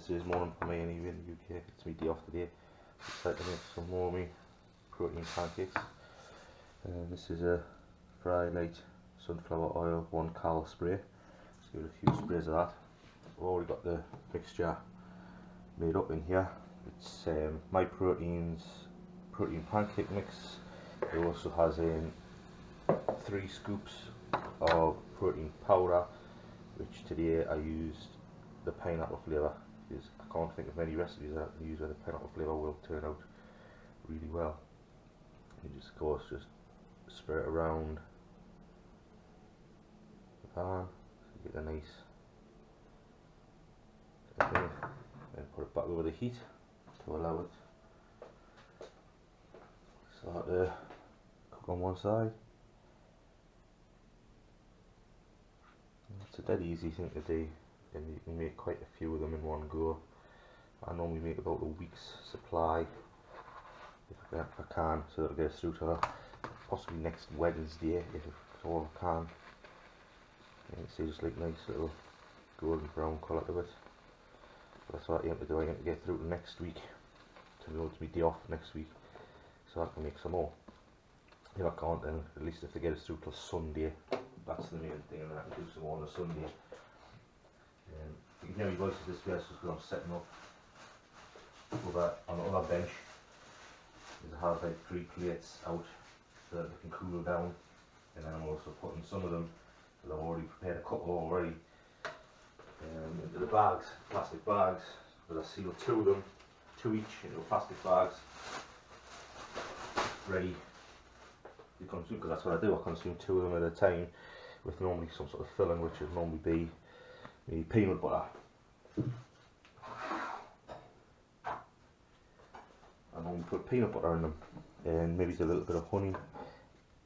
This is morning for me anyway in the UK. It's me day off today. Decided to make some more me protein pancakes. This is a Fry Light sunflower oil 1 cal spray. Just give it a few sprays of that. I've already got the mixture made up in here. It's My Protein's protein pancake mix. It also has in 3 scoops of protein powder, which today I used the pineapple flavour, because I can't think of many recipes that I can use where the pineapple flavour will turn out really well. You just, of course, just spread it around the pan so you get a nice thing, then put it back over the heat to allow it start to cook on one side. It's a dead easy thing to do, and you can make quite a few of them in one go. I normally make about a week's supply if I can, so that it gets through to possibly next Wednesday if all I can. And it's just like nice little golden brown colour to it. But that's what I aim to do. I aim to get through to next week, to be able to be day off next week, so I can make some more. If I can't, then at least if they get us through till Sunday, that's the main thing, and then I can do some more on a Sunday. You can hear my voice at this place because I'm setting up over on the other bench. I have like 3 plates out so that they can cool down, and then I'm also putting some of them, because I've already prepared a couple already, into the bags, plastic bags, because I sealed 2 of them, 2 each into plastic bags, ready to consume, because that's what I do. I consume 2 of them at a time with normally some sort of filling, which would normally be peanut butter. I normally put peanut butter in them, and maybe a little bit of honey,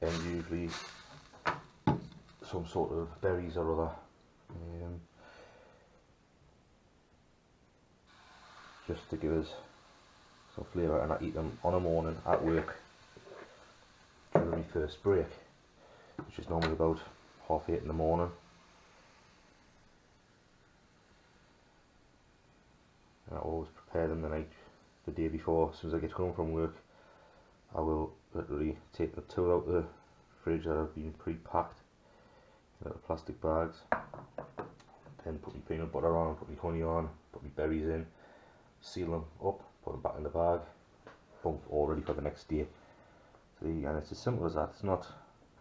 and usually some sort of berries or other, just to give us some flavour. And I eat them on a morning at work during my first break, which is normally about 8:30 in the morning. And I always prepare them the day before. As soon as I get home from work, I will literally take the 2 out of the fridge that have been pre-packed in little plastic bags, then put my peanut butter on, put my honey on, put my berries in, seal them up, put them back in the bag, boom, all ready for the next day. See, and it's as simple as that. It's not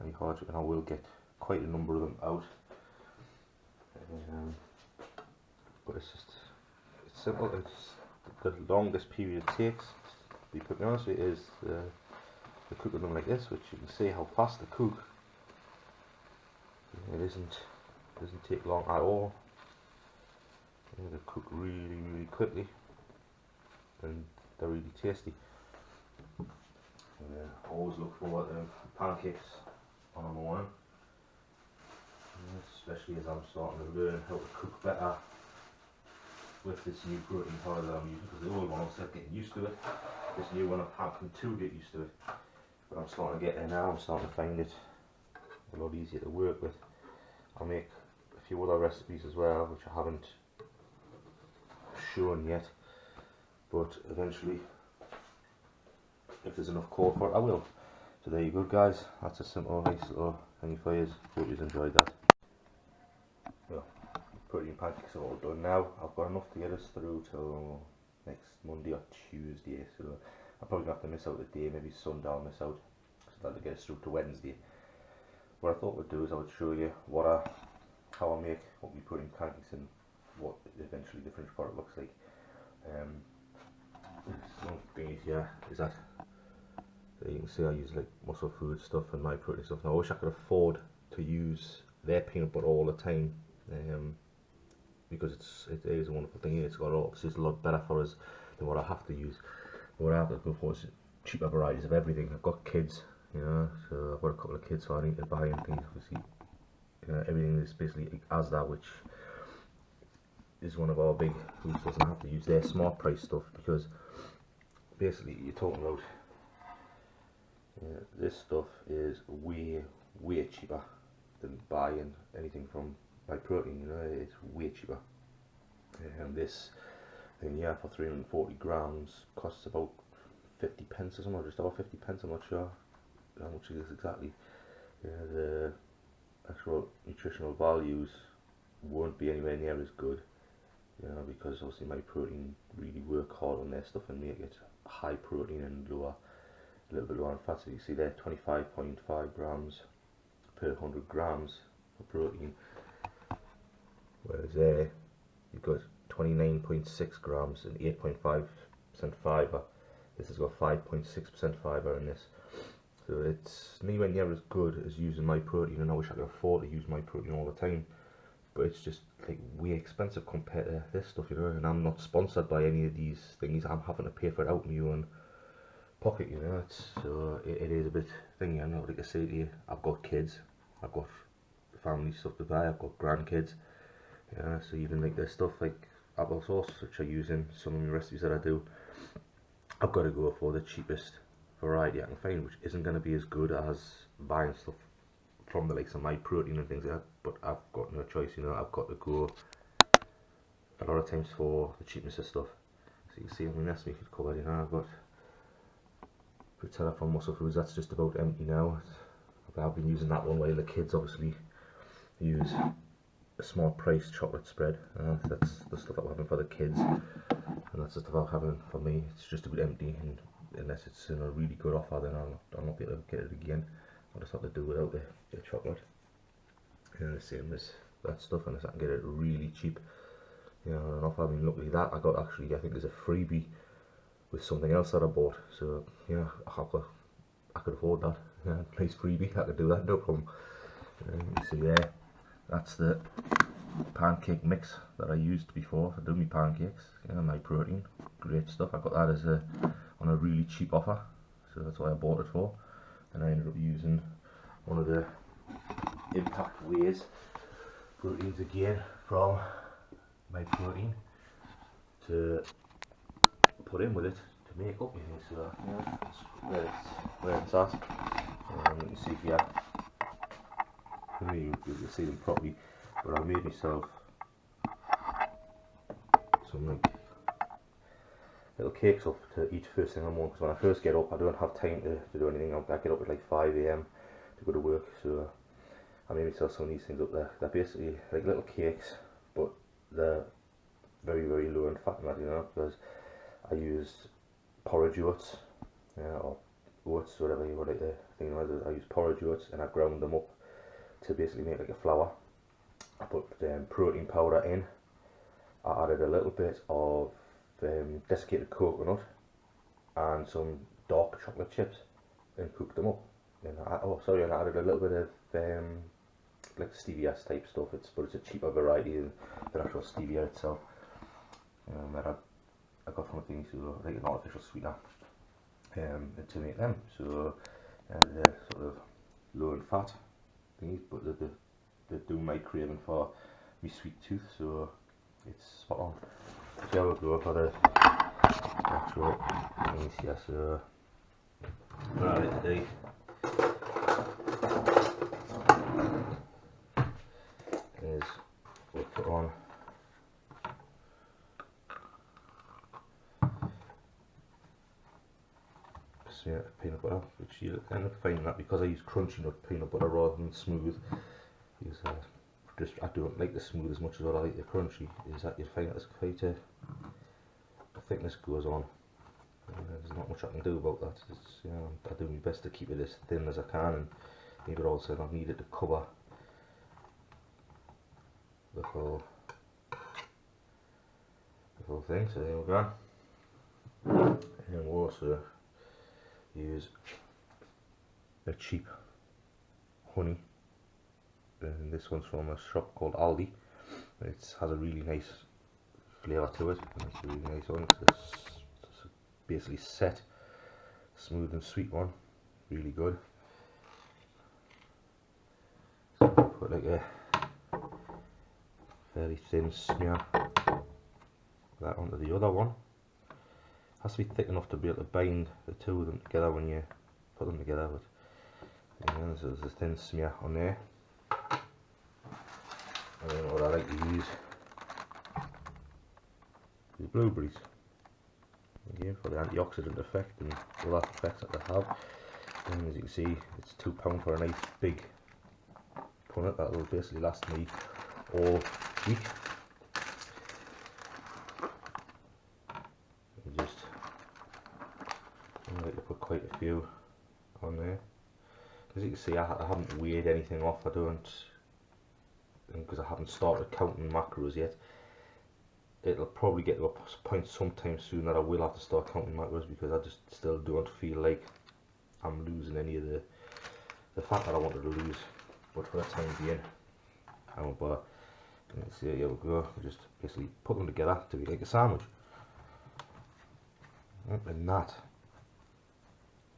any hard, and I will get quite a number of them out. But it's simple. It's the longest period it takes, to be perfectly honest with you, is the cooking them like this, which you can see how fast they cook. It doesn't take long at all. They cook really quickly, and they're really tasty. I always look forward to pancakes on a morning, especially as I'm starting to learn how to cook better with this new protein powder that I'm using, because the old one I was getting used to it. This new one I'm having to get used to it, but I'm starting to get there now. I'm starting to find it a lot easier to work with. I'll make a few other recipes as well, which I haven't shown yet, but eventually, if there's enough call for it, I will. So there you go, guys. That's a simple, nice little thing for you. Hope you've enjoyed that. Well, protein pancakes are all done now. I've got enough to get us through till next Monday or Tuesday, so I'm probably going to have to miss out the day, maybe Sunday I'll miss out, so that'll get us through to Wednesday. What I thought we'd do is I would show you how I make what we put in pancakes and what eventually the finished product looks like. One thing here is that you can see I use like Muscle Food stuff and My Protein stuff. Now I wish I could afford to use their peanut butter all the time, because it is a wonderful thing. It's got obviously it's a lot better for us than what I have to use. What I have to go for is cheaper varieties of everything. I've got kids, you know, so I've got a couple of kids, so I need to buy in things. Obviously, everything is basically Asda, which is one of our big foods, doesn't have to use their smart price stuff, because basically you're talking about this stuff is way cheaper than buying anything from My Protein. You know, it's way cheaper. And this then yeah, for 340 grams costs about 50 pence or something, or just about 50 pence, I'm not sure how much it is exactly. Yeah, the actual nutritional values won't be anywhere near as good, you know, because obviously my protein really work hard on their stuff and make it high protein and lower, a little bit lower in fat. So you see there, 25.5 grams per 100 grams of protein, whereas there you've got 29.6 grams and 8.5% fibre. This has got 5.6% fibre in this. So it's nowhere near as good as using my protein, and I wish I could afford to use my protein all the time. But it's just like way expensive compared to this stuff, you know, and I'm not sponsored by any of these things. I'm having to pay for it out of my own pocket, you know. So it is a bit thing, you know. Like I say to you, I've got kids, I've got family stuff to buy, I've got grandkids, yeah. So even like this stuff like apple sauce, which I use in some of my recipes that I do, I've got to go for the cheapest variety I can find, which isn't going to be as good as buying stuff from the likes of my protein and things like that. But I've got no choice, you know. I've got to go a lot of times for the cheapness of stuff. So you can see in the recipe covered, you know, I've got Nutella from Muscle Foods. That's just about empty now. I've been using that one while the kids obviously use a small price chocolate spread. That's the stuff that we're having for the kids, and that's the stuff I'm having for me. It's just about empty, and unless it's in a really good offer, then I'll not be able to get it again. I'll just have to do without the chocolate. And the same as that stuff, unless I can get it really cheap, you know, on an offer. I mean, luckily that I got actually, I think there's a freebie with something else that I bought, so yeah, I could afford that. Yeah, nice freebie, I could do that, no problem. You see there, that's the pancake mix that I used before for doing my pancakes. Yeah, my protein, great stuff. I got that as on a really cheap offer, so that's why I bought it for. And I ended up using one of the Impact Ways proteins again from my protein to put in with it to make up with it. So yeah, that's where it's at. You can see here, maybe you'll see them properly, but I made myself some like little cakes up to eat first thing in the morning, because when I first get up I don't have time to do anything. I get up at like 5 AM to go to work, so I made myself some of these things up there. They're basically like little cakes, but they're very, very low in fat and that, you know, because I used porridge oats, or oats, whatever you want to think of it. I used porridge oats and I ground them up to basically make like a flour. I put protein powder in. I added a little bit of desiccated coconut and some dark chocolate chips and cooked them up. And and I added a little bit of like stevia type stuff. But it's a cheaper variety than the actual stevia itself. That I got from things, so like an artificial sweetener to make them. So they're sort of low in fat things, but they do my craving for my sweet tooth, so it's spot on. So I will go for the actual things here. So what I like to do is we'll put on peanut butter, which you end up finding that because I use crunchy nut peanut butter rather than smooth. Because I don't like the smooth as much as what I like the crunchy. Is that you find that it's quite the thickness goes on. There's not much I can do about that. It's, you know, I do my best to keep it as thin as I can, and maybe also not need it to cover the whole thing. So there we go. And we'll also use a cheap honey, and this one's from a shop called Aldi. It has a really nice flavour to it, and it's a really nice one. It's basically set, smooth and sweet one, really good. So I'll put like a fairly thin smear of that onto the other one. Has to be thick enough to be able to bind the two of them together when you put them together. But yeah, so there's a thin smear on there. And then what I like to use the blueberries. Again, for the antioxidant effect and all that effects that they have. And as you can see, it's £2 for a nice big punnet that will basically last me all week. I like to put quite a few on there. As you can see, I haven't weighed anything off. I don't, because I haven't started counting macros yet. It'll probably get to a point sometime soon that I will have to start counting macros, because I just still don't feel like I'm losing any of the fat that I wanted to lose. But for the time being, I won't bother. Let's see, here we go. We just basically put them together to be like a sandwich. And that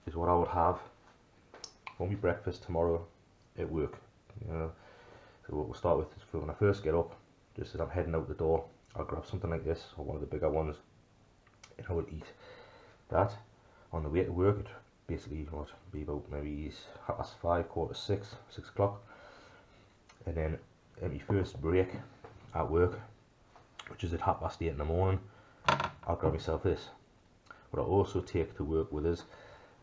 is what I would have for my breakfast tomorrow at work. You know, so what we'll start with is, when I first get up, just as I'm heading out the door, I'll grab something like this, or one of the bigger ones, and I will eat that on the way to work. It basically what be about maybe 5:30, 5:45, 6 o'clock, and then at my first break at work, which is at 8:30 in the morning, I'll grab myself this. What I also take to work with us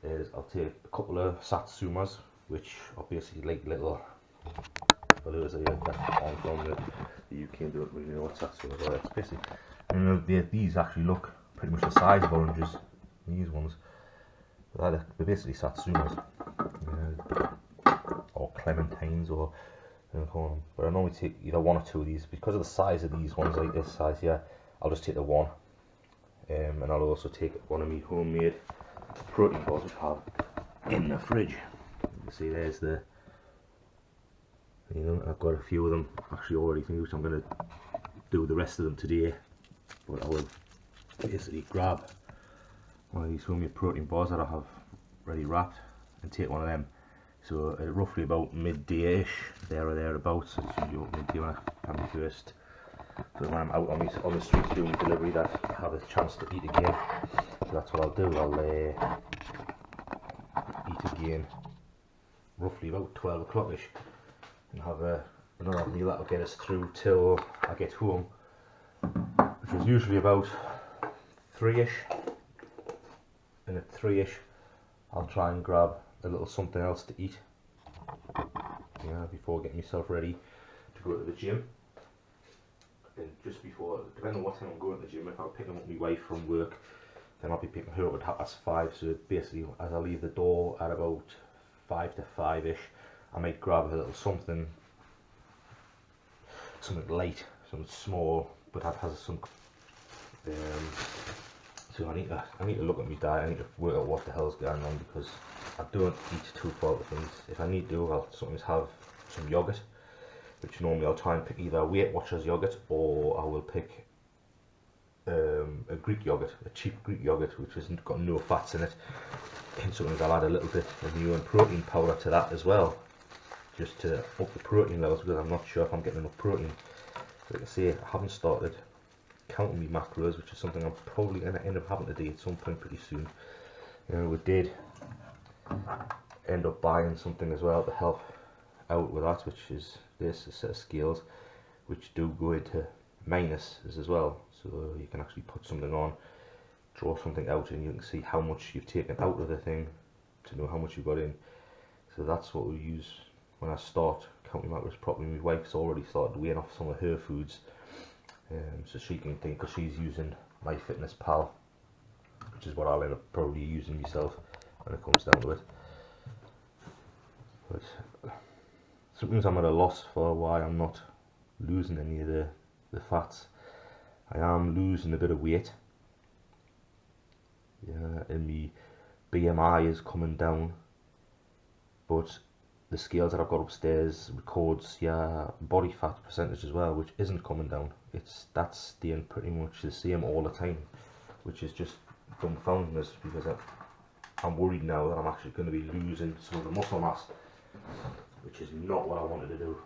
is I'll take a couple of satsumas, which are basically like little, for those of you that aren't from the UK and don't really know what satsumas are, it's basically, you know, these actually look pretty much the size of oranges, these ones, they're basically satsumas, or clementines, or you know, call them. But I normally take either one or two of these. Because of the size of these ones, like this size here, I'll just take the one. And I'll also take one of my homemade protein bars, which I have in the fridge. You can see there's the, you know, I've got a few of them actually already finished. I'm going to do the rest of them today, but I will basically grab one of these homemade protein bars that I have ready wrapped and take one of them. So at roughly about midday-ish, there or thereabouts, it's usually about midday when I'm first. So when I'm out on the streets doing delivery, that I have a chance to eat again. So that's what I'll do. I'll eat again roughly about 12 o'clock-ish, and have another meal that'll get us through till I get home, which is usually about 3-ish. And at 3-ish, I'll try and grab a little something else to eat, before getting myself ready to go to the gym. And just before, depending on what time I'm going to the gym, if I'm picking up my wife from work, then I'll be picking her up at 5:30. So basically, as I leave the door at about 5 to 5-ish, I might grab a little something light, something small, but that has some. So I need to look at my diet. I need to work out what the hell's going on, because I don't eat too faulty things. If I need to, I'll sometimes have some yogurt, which normally I'll try and pick either Weight Watchers yogurt, or I will pick a Greek yogurt, a cheap Greek yogurt, which has got no fats in it. And sometimes I'll add a little bit of my own protein powder to that as well, just to up the protein levels, because I'm not sure if I'm getting enough protein. So like I say, I haven't started counting my macros, which is something I'm probably going to end up having to do at some point pretty soon. We did end up buying something as well to help out with that, which is this, a set of scales which do go into minuses as well, so you can actually put something on, draw something out, and you can see how much you've taken out of the thing to know how much you've got in. So that's what we use when I start counting macros properly. My wife's already started weighing off some of her foods, so she can think, because she's using MyFitnessPal, which is what I'll end up probably using myself when it comes down to it. But sometimes I'm at a loss for why I'm not losing any of the fats. I am losing a bit of weight, and my BMI is coming down, but the scales that I've got upstairs records body fat percentage as well, which isn't coming down. That's staying pretty much the same all the time, which is just dumbfounding us, because I'm worried now that I'm actually going to be losing some of the muscle mass, which is not what I wanted to do.